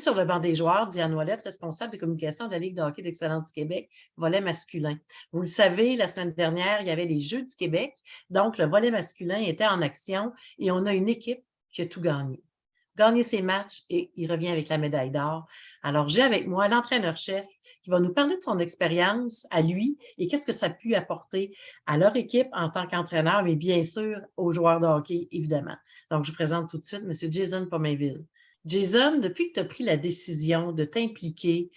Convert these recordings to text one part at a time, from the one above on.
sur le banc des joueurs, Diane Ouellette, responsable de communication de la Ligue de hockey d'excellence du Québec, volet masculin. Vous le savez, la semaine dernière, il y avait les Jeux du Québec, donc le volet masculin était en action et on a une équipe qui a tout gagné ses matchs et il revient avec la médaille d'or. Alors, j'ai avec moi l'entraîneur-chef qui va nous parler de son expérience à lui et qu'est-ce que ça a pu apporter à leur équipe en tant qu'entraîneur, mais bien sûr aux joueurs de hockey, évidemment. Donc, je vous présente tout de suite M. Jason Pomainville. Jason, depuis que tu as pris la décision de t'impliquer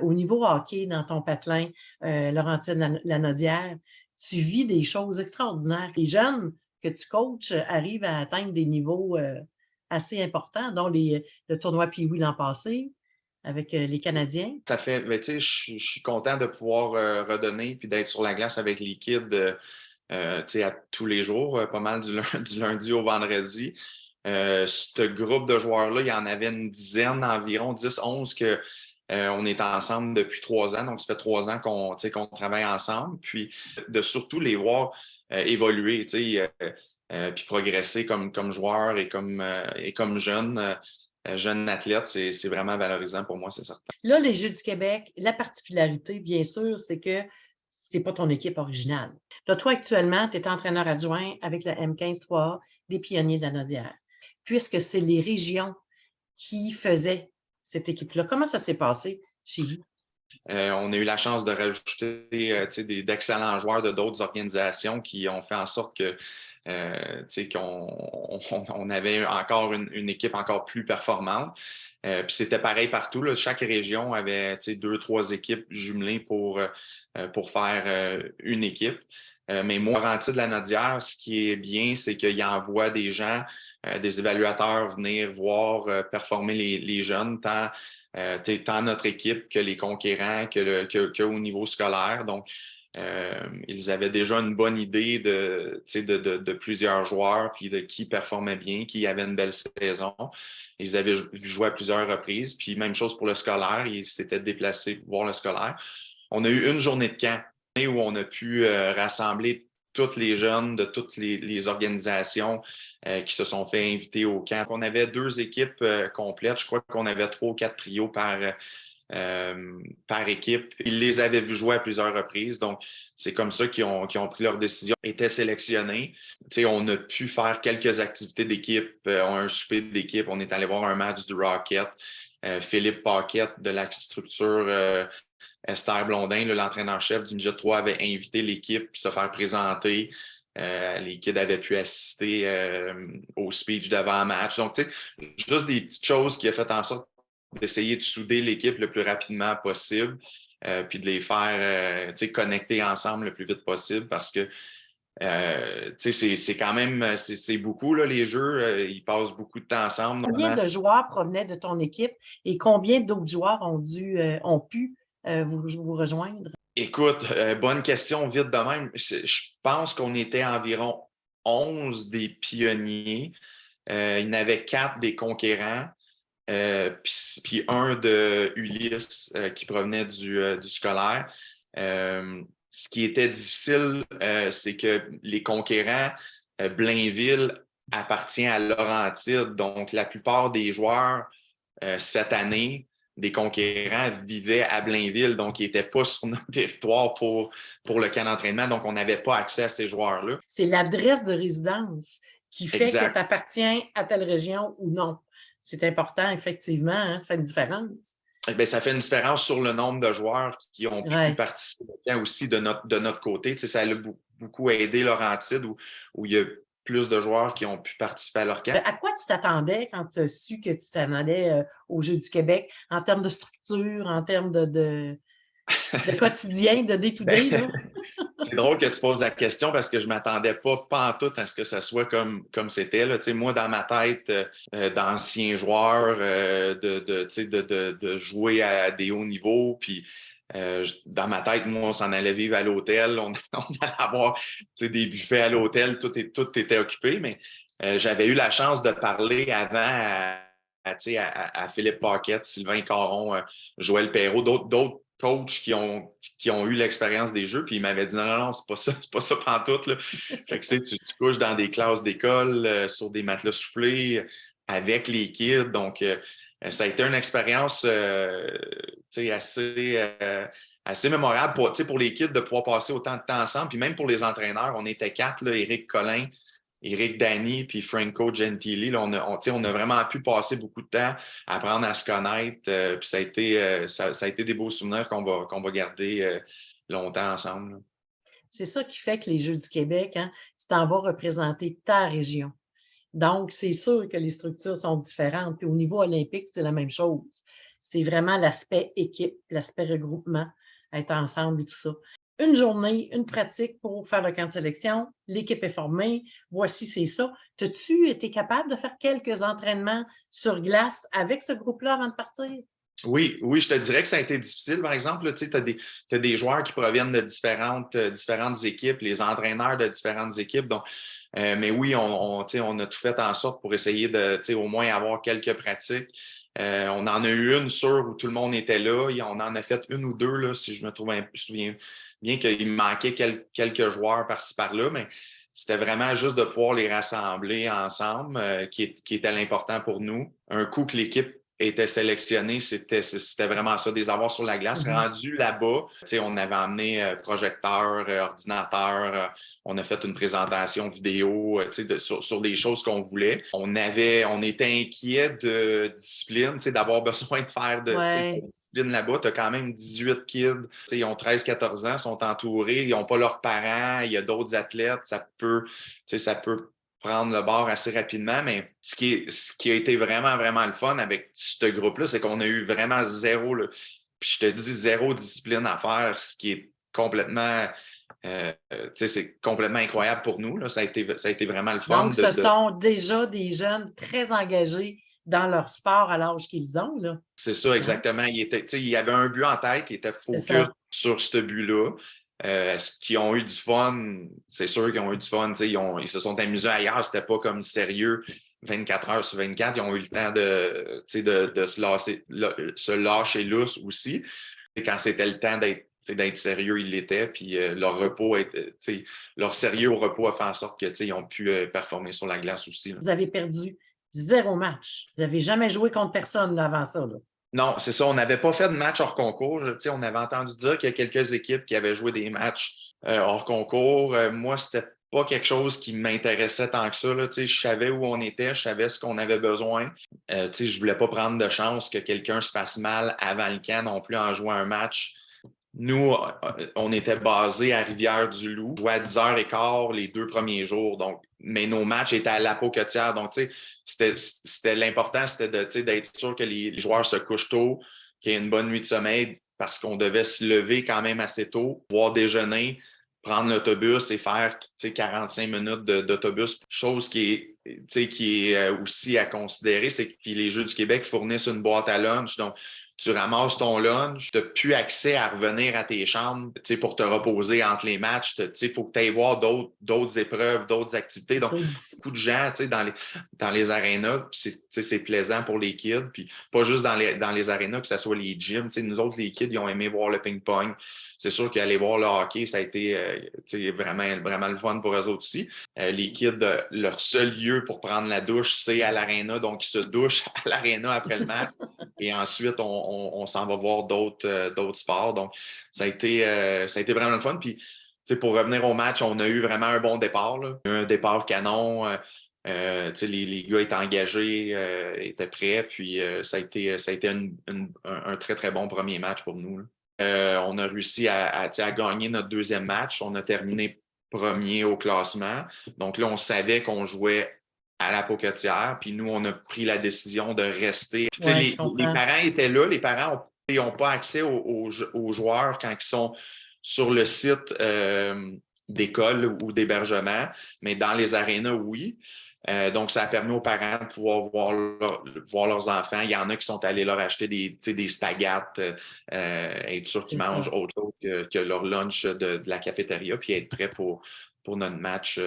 au niveau hockey dans ton patelin Laurentide-Lanaudière, tu vis des choses extraordinaires. Les jeunes que tu coaches arrivent à atteindre des niveaux assez importants, dont le tournoi Pee-Wee l'an passé avec les Canadiens. Ça fait, tu sais, je suis content de pouvoir redonner puis d'être sur la glace avec les kids tu sais, à tous les jours, pas mal du lundi au vendredi. Ce groupe de joueurs-là, il y en avait une dizaine, environ 10, 11 que on est ensemble depuis 3 ans. Donc, ça fait 3 ans qu'on travaille ensemble. Puis, de surtout les voir évoluer, tu sais, puis progresser comme joueurs et comme jeunes athlètes, c'est vraiment valorisant pour moi, c'est certain. Là, les Jeux du Québec, la particularité, bien sûr, c'est que c'est pas ton équipe originale. Là, toi, actuellement, tu es entraîneur adjoint avec la M15-3A des Pionniers de la Naudière. Puisque c'est les régions qui faisaient cette équipe-là, comment ça s'est passé chez vous? On a eu la chance de rajouter d'excellents joueurs de d'autres organisations qui ont fait en sorte que qu'on avait encore une équipe encore plus performante. Puis c'était pareil partout. Là. Chaque région avait 2, 3 équipes jumelées pour faire une équipe. Mais moi, Laurentide de la Naudière, ce qui est bien, c'est qu'il envoie des gens, des évaluateurs venir voir performer les jeunes, tant notre équipe que les conquérants, que au niveau scolaire. Donc, ils avaient déjà une bonne idée de plusieurs joueurs, puis de qui performait bien, qui avait une belle saison. Ils avaient joué à plusieurs reprises. Puis même chose pour le scolaire, ils s'étaient déplacés pour voir le scolaire. On a eu une journée de camp où on a pu rassembler tous les jeunes de toutes les organisations qui se sont fait inviter au camp. On avait 2 équipes complètes. Je crois qu'on avait 3 ou 4 trios par équipe. Ils les avaient vus jouer à plusieurs reprises. Donc, c'est comme ça qu'ils ont pris leur décision, étaient sélectionnés. Tu sais, on a pu faire quelques activités d'équipe, un souper d'équipe. On est allé voir un match du Rocket. Philippe Paquette de la structure Esther Blondin, l'entraîneur-chef du Midget 3, avait invité l'équipe à se faire présenter. Les kids avaient pu assister au speech d'avant-match. Donc, tu sais, juste des petites choses qui ont fait en sorte d'essayer de souder l'équipe le plus rapidement possible, puis de les faire connecter ensemble le plus vite possible parce que c'est quand même c'est beaucoup là, les jeux, ils passent beaucoup de temps ensemble. Combien de joueurs provenaient de ton équipe et combien d'autres joueurs ont pu vous rejoindre? Écoute, bonne question, vite de même. Je pense qu'on était environ 11 des pionniers. Il y en avait 4 des conquérants. Puis un de Ulysse qui provenait du scolaire. Ce qui était difficile, c'est que les conquérants, Blainville appartient à Laurentide. Donc, la plupart des joueurs cette année, des conquérants, vivaient à Blainville. Donc, ils n'étaient pas sur notre territoire pour le camp d'entraînement. Donc, on n'avait pas accès à ces joueurs-là. C'est l'adresse de résidence qui fait que tu Exact. appartiens à telle région ou non. C'est important, effectivement, hein, ça fait une différence. Bien, ça fait une différence sur le nombre de joueurs qui ont pu Ouais. participer au camp aussi de notre côté. Tu sais, ça a beaucoup aidé Laurentide où il y a plus de joueurs qui ont pu participer à leur camp. À quoi tu t'attendais quand tu as su que tu t'en allais aux Jeux du Québec en termes de structure, en termes de quotidien, de day-to-day, là? C'est drôle que tu poses la question parce que je ne m'attendais pas pantoute à ce que ça soit comme c'était. Là. Tu sais, moi, dans ma tête d'ancien joueur, de jouer à des hauts niveaux, puis dans ma tête, moi, on s'en allait vivre à l'hôtel, on allait avoir des buffets à l'hôtel, tout était occupé, mais j'avais eu la chance de parler avant à Philippe Paquette, Sylvain Caron, Joël Perrault, d'autres coachs qui ont eu l'expérience des jeux, puis ils m'avaient dit non, c'est pas ça pantoute. Là. Fait que tu couches dans des classes d'école, sur des matelas soufflés, avec les kids. Donc, Ça a été une expérience assez mémorable pour les kids de pouvoir passer autant de temps ensemble. Puis même pour les entraîneurs, on était 4, là, Éric Collin, Éric Dany, puis Franco Gentili. Là, on a vraiment pu passer beaucoup de temps à apprendre à se connaître. Puis ça a été des beaux souvenirs qu'on va garder longtemps ensemble, là. C'est ça qui fait que les Jeux du Québec, hein, tu t'en vas représenter ta région. Donc, c'est sûr que les structures sont différentes. Puis au niveau olympique, c'est la même chose. C'est vraiment l'aspect équipe, l'aspect regroupement, être ensemble et tout ça. Une journée, une pratique pour faire le camp de sélection, l'équipe est formée, voici, c'est ça. As-tu été capable de faire quelques entraînements sur glace avec ce groupe-là avant de partir? Oui, oui, je te dirais que ça a été difficile. Par exemple, tu as des joueurs qui proviennent de différentes équipes, les entraîneurs de différentes équipes. Donc, mais oui, on a tout fait en sorte pour essayer de au moins avoir quelques pratiques. On en a eu une sûre où tout le monde était là. On en a fait une ou deux, là, si je me souviens bien qu'il me manquait quelques joueurs par-ci par-là, mais c'était vraiment juste de pouvoir les rassembler ensemble, qui était l'important pour nous. Un coup que l'équipe était sélectionné, c'était vraiment ça, des avoirs sur la glace. Mhm. Rendu là-bas, on avait emmené projecteur, ordinateur, on a fait une présentation vidéo sur des choses qu'on voulait. On était inquiet de discipline, d'avoir besoin de faire de Ouais. discipline là-bas. Tu as quand même 18 kids, ils ont 13-14 ans, sont entourés, ils n'ont pas leurs parents, il y a d'autres athlètes, ça peut prendre le bord assez rapidement, mais ce qui a été vraiment, vraiment le fun avec ce groupe-là, c'est qu'on a eu vraiment zéro, là, puis je te dis zéro discipline à faire, ce qui est complètement, c'est complètement incroyable pour nous, là. Ça a été vraiment le fun Donc, ce sont déjà des jeunes très engagés dans leur sport à l'âge qu'ils ont, là. C'est ça, Hein? exactement. Il y avait un but en tête, il était C'est focus ça. sur ce but-là. Est-ce qu'ils ont eu du fun? C'est sûr qu'ils ont eu du fun. Ils se sont amusés ailleurs. C'était pas comme sérieux 24 heures sur 24. Ils ont eu le temps de se lâcher lousse aussi. Et quand c'était le temps d'être sérieux, ils l'étaient. Puis leur sérieux au repos a fait en sorte qu'ils ont pu performer sur la glace aussi, là. Vous avez perdu 0 match. Vous n'avez jamais joué contre personne là, avant ça, là. Non, c'est ça. On n'avait pas fait de match hors concours. On avait entendu dire qu'il y a quelques équipes qui avaient joué des matchs hors concours. Moi, c'était pas quelque chose qui m'intéressait tant que ça, là. Je savais où on était, je savais ce qu'on avait besoin. Je voulais pas prendre de chance que quelqu'un se fasse mal avant le camp non plus en jouant un match. Nous, on était basé à Rivière-du-Loup. On jouait à 10h15 les 2 premiers jours. Donc, mais nos matchs étaient à l'Apocatière. Donc, l'important, c'était d'être sûr que les joueurs se couchent tôt, qu'il y ait une bonne nuit de sommeil parce qu'on devait se lever quand même assez tôt, pouvoir déjeuner, prendre l'autobus et faire 45 minutes d'autobus. Chose qui est aussi à considérer, c'est que les Jeux du Québec fournissent une boîte à lunch. Donc, tu ramasses ton lunch, tu n'as plus accès à revenir à tes chambres pour te reposer entre les matchs. Il faut que tu ailles voir d'autres épreuves, d'autres activités. Donc, beaucoup de gens dans les arénas, c'est plaisant pour les kids. Puis pas juste dans les arénas, que ce soit les gyms. Nous autres, les kids, ils ont aimé voir le ping-pong. C'est sûr qu'aller voir le hockey, ça a été vraiment, vraiment le fun pour eux autres aussi. Les kids, leur seul lieu pour prendre la douche, c'est à l'aréna. Donc, ils se douchent à l'aréna après le match. Et ensuite, on s'en va voir d'autres sports. Donc, ça a été vraiment le fun. Puis, pour revenir au match, on a eu vraiment un bon départ, là. Un départ canon. Les gars étaient engagés, étaient prêts. Puis, ça a été un très, très bon premier match pour nous, là. On a réussi à gagner notre deuxième match. On a terminé premier au classement. Donc là, on savait qu'on jouait à la Pocatière. Puis nous, on a pris la décision de rester. Puis, Oui, je les comprends. parents étaient là. Les parents n'ont pas accès aux joueurs quand ils sont sur le site d'école ou d'hébergement, mais dans les arénas, oui. Donc, ça a permis aux parents de pouvoir voir leurs enfants. Il y en a qui sont allés leur acheter des spaghettes, être sûr qu'ils C'est mangent ça. autre chose que leur lunch de la cafétéria, puis être prêts pour notre match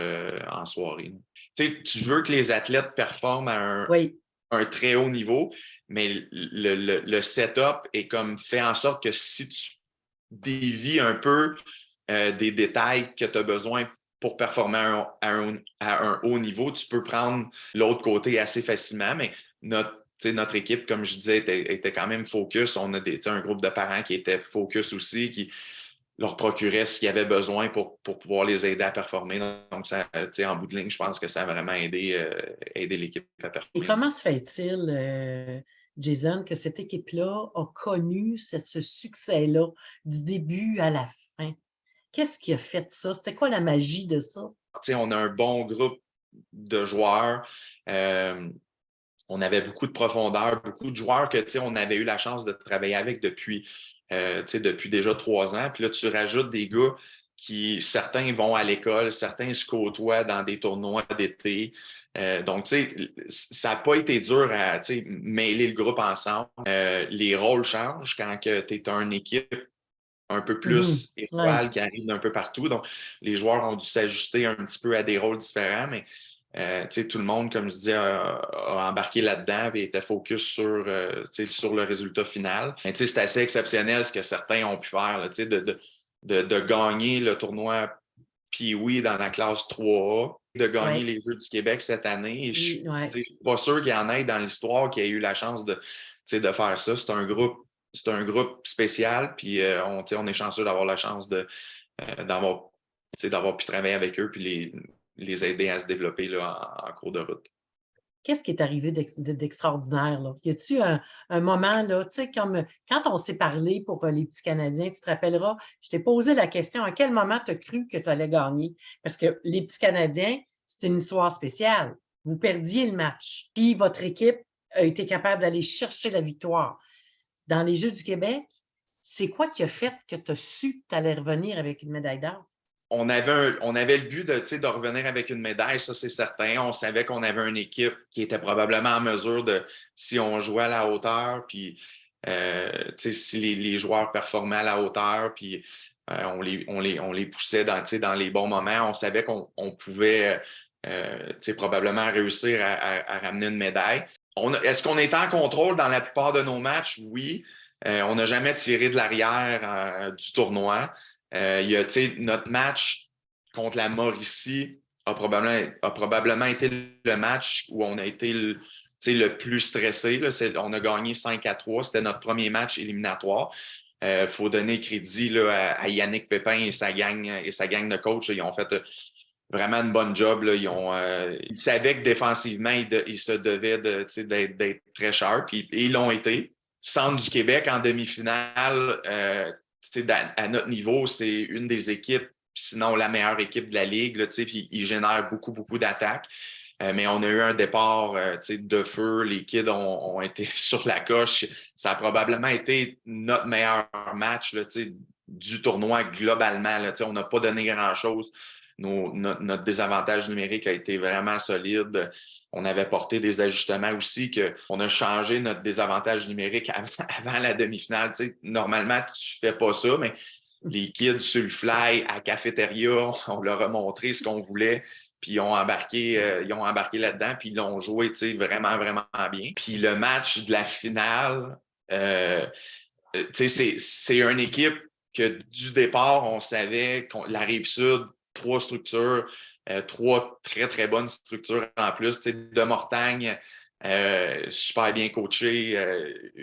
en soirée. Tu veux que les athlètes performent à Oui, un très haut niveau, mais le setup est comme fait en sorte que si tu dévies un peu des détails que tu as besoin pour performer à un haut niveau, tu peux prendre l'autre côté assez facilement, mais notre équipe, comme je disais, était quand même focus. On a un groupe de parents qui étaient focus aussi, qui leur procuraient ce qu'il y avait besoin pour pouvoir les aider à performer. Donc, ça, en bout de ligne, je pense que ça a vraiment aidé l'équipe à Et performer. comment se fait-il, Jason, que cette équipe-là a connu ce succès-là du début à la fin? Qu'est-ce qui a fait ça? C'était quoi la magie de ça? On a un bon groupe de joueurs. On avait beaucoup de profondeur, beaucoup de joueurs que on avait eu la chance de travailler avec depuis déjà 3 ans. Puis là, tu rajoutes des gars qui, certains vont à l'école, certains se côtoient dans des tournois d'été. Donc, ça n'a pas été dur à mêler le groupe ensemble. Les rôles changent quand tu es une équipe un peu Mhm. plus Ouais. étoile qui arrive d'un peu partout. Donc, les joueurs ont dû s'ajuster un petit peu à des rôles différents, mais tout le monde, comme je disais, a embarqué là-dedans et était focus sur le résultat final. Mais c'est assez exceptionnel ce que certains ont pu faire, là, de gagner le tournoi Pee-Wee dans la classe 3A, de gagner Ouais. les Jeux du Québec cette année. Et je Ouais. suis pas sûr qu'il y en ait dans l'histoire qui ait eu la chance de faire ça. C'est un groupe spécial, puis on est chanceux d'avoir la chance d'avoir pu travailler avec eux puis les aider à se développer là, en cours de route. Qu'est-ce qui est arrivé d'extraordinaire, là? Y a-tu un moment, là, tu sais, comme quand on s'est parlé pour les petits Canadiens, tu te rappelleras, je t'ai posé la question, à quel moment tu as cru que tu allais gagner? Parce que les petits Canadiens, c'est une histoire spéciale. Vous perdiez le match, puis votre équipe a été capable d'aller chercher la victoire. Dans les Jeux du Québec, c'est quoi qui a fait que tu as su que tu allais revenir avec une médaille d'or? On avait le but de revenir avec une médaille, ça c'est certain. On savait qu'on avait une équipe qui était probablement en mesure si on jouait à la hauteur, puis si les joueurs performaient à la hauteur, puis on les poussait dans les bons moments, on savait qu'on pouvait probablement réussir à ramener une médaille. Est-ce qu'on était en contrôle dans la plupart de nos matchs? Oui. On n'a jamais tiré de l'arrière du tournoi. Notre match contre la Mauricie a probablement été le match où on a été le plus stressé. Là. On a gagné 5-3. C'était notre premier match éliminatoire. Faut donner crédit là, à Yannick Pépin et sa gang de coach. Ils ont fait vraiment une bonne job. Là. Ils savaient que défensivement, ils se devaient d'être très sharp. Et ils l'ont été. Centre du Québec en demi-finale, à notre niveau, c'est une des équipes, sinon la meilleure équipe de la Ligue. Là, puis ils génèrent beaucoup, beaucoup d'attaques. Mais on a eu un départ de feu. Les kids ont été sur la coche. Ça a probablement été notre meilleur match là, du tournoi globalement. Là, on n'a pas donné grand-chose. Notre désavantage numérique a été vraiment solide. On avait porté des ajustements aussi, on a changé notre désavantage numérique avant la demi-finale. Normalement, tu ne fais pas ça, mais les kids sur le fly à cafétéria, on leur a montré ce qu'on voulait. Puis ils ont embarqué là-dedans, puis ils l'ont joué vraiment, vraiment bien. Puis le match de la finale, c'est une équipe que du départ, on savait que la Rive-Sud, 3 structures, 3 très, très bonnes structures en plus. De Mortagne, super bien coachée,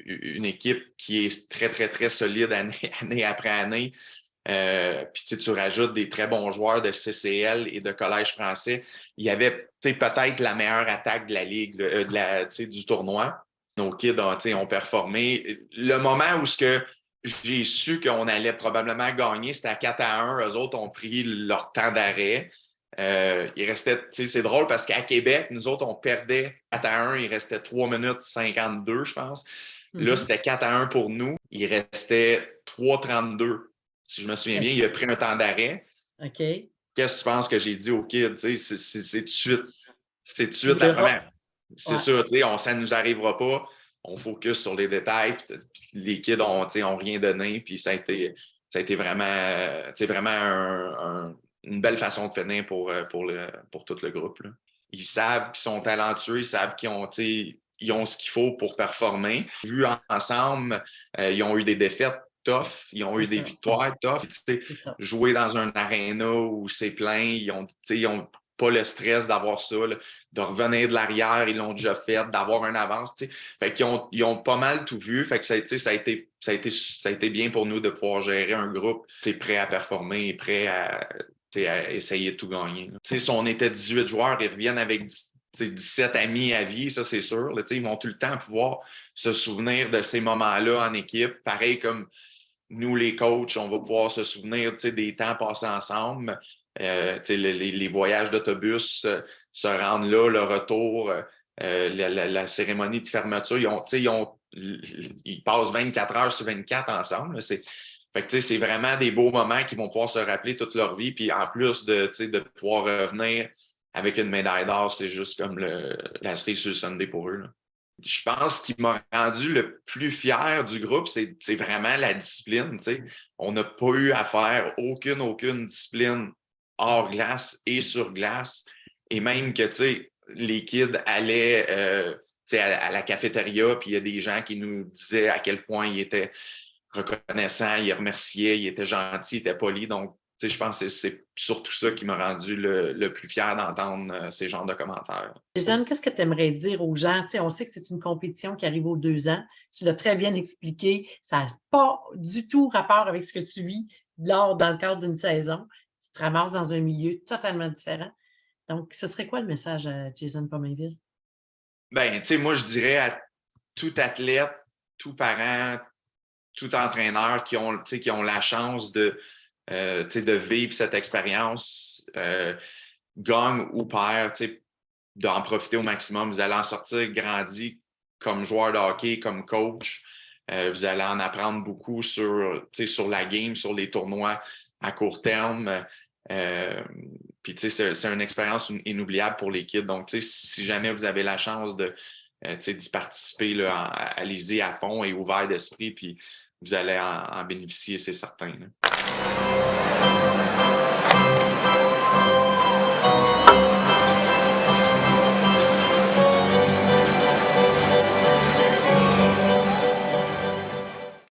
une équipe qui est très, très, très solide année après année. Puis tu rajoutes des très bons joueurs de CCL et de Collège français. Il y avait peut-être la meilleure attaque de la Ligue, du tournoi. Nos kids ont performé. Le moment où j'ai su qu'on allait probablement gagner, c'était à 4-1. Eux autres ont pris leur temps d'arrêt. Il restait, c'est drôle parce qu'à Québec, nous autres, on perdait 4-1. Il restait 3 minutes 52, je pense. Là, c'était 4-1 pour nous. Il restait 3-32. Si je me souviens bien, il a pris un temps d'arrêt. OK. Qu'est-ce que tu penses que j'ai dit aux kids? C'est tout de suite. C'est tout de Tu suite la verras. première. C'est Ouais. ça, ça ne nous arrivera pas. On focus sur les détails. Puis les kids ont rien donné. Puis ça a été vraiment une belle façon de finir pour tout le groupe. Là. Ils savent qu'ils sont talentueux, ils savent ils ont ce qu'il faut pour performer. Vu ensemble, ils ont eu des défaites tough, ils ont C'est eu des ça. victoires tough. C'est ça. Jouer dans un aréna où c'est plein, ils ont pas le stress d'avoir ça, là, de revenir de l'arrière, ils l'ont déjà fait, d'avoir une avance. T'sais. Fait qu'ils ont pas mal tout vu. Fait que ça a été bien pour nous de pouvoir gérer un groupe prêt à performer et prêt à essayer de tout gagner. Si on était 18 joueurs, ils reviennent avec 17 amis à vie, ça c'est sûr. Là, ils vont tout le temps pouvoir se souvenir de ces moments-là en équipe. Pareil comme nous, les coachs, on va pouvoir se souvenir des temps passés ensemble. Les voyages d'autobus, se rendre là, le retour, la cérémonie de fermeture, ils passent 24 heures sur 24 ensemble. Là, fait que, c'est vraiment des beaux moments qu'ils vont pouvoir se rappeler toute leur vie. Puis en plus de pouvoir revenir avec une médaille d'or, c'est juste comme la cerise sur le Sunday pour eux. Là. Je pense qu'il m'a rendu le plus fier du groupe, c'est vraiment la discipline. T'sais. On n'a pas eu à faire aucune discipline hors glace et sur glace. Et même que les kids allaient à la cafétéria, puis il y a des gens qui nous disaient à quel point ils étaient reconnaissants, ils remerciaient, ils étaient gentils, ils étaient polis. Donc, je pense que c'est surtout ça qui m'a rendu le plus fier d'entendre ces genres de commentaires. Jason, qu'est-ce que tu aimerais dire aux gens? On sait que c'est une compétition qui arrive aux 2 ans. Tu l'as très bien expliqué. Ça n'a pas du tout rapport avec ce que tu vis dans le cadre d'une saison. Tu te ramasses dans un milieu totalement différent. Donc, ce serait quoi le message à Jason Pomainville? Ben, moi, je dirais à tout athlète, tout parent, tout entraîneur qui ont la chance de vivre cette expérience, gagne ou perd, d'en profiter au maximum. Vous allez en sortir grandi comme joueur de hockey, comme coach. Vous allez en apprendre beaucoup sur la game, sur les tournois à court terme. Puis, c'est une expérience inoubliable pour les kids. Donc, si jamais vous avez la chance d'y participer, là, allez-y à fond et ouvert d'esprit, puis vous allez en bénéficier, c'est certain. Là.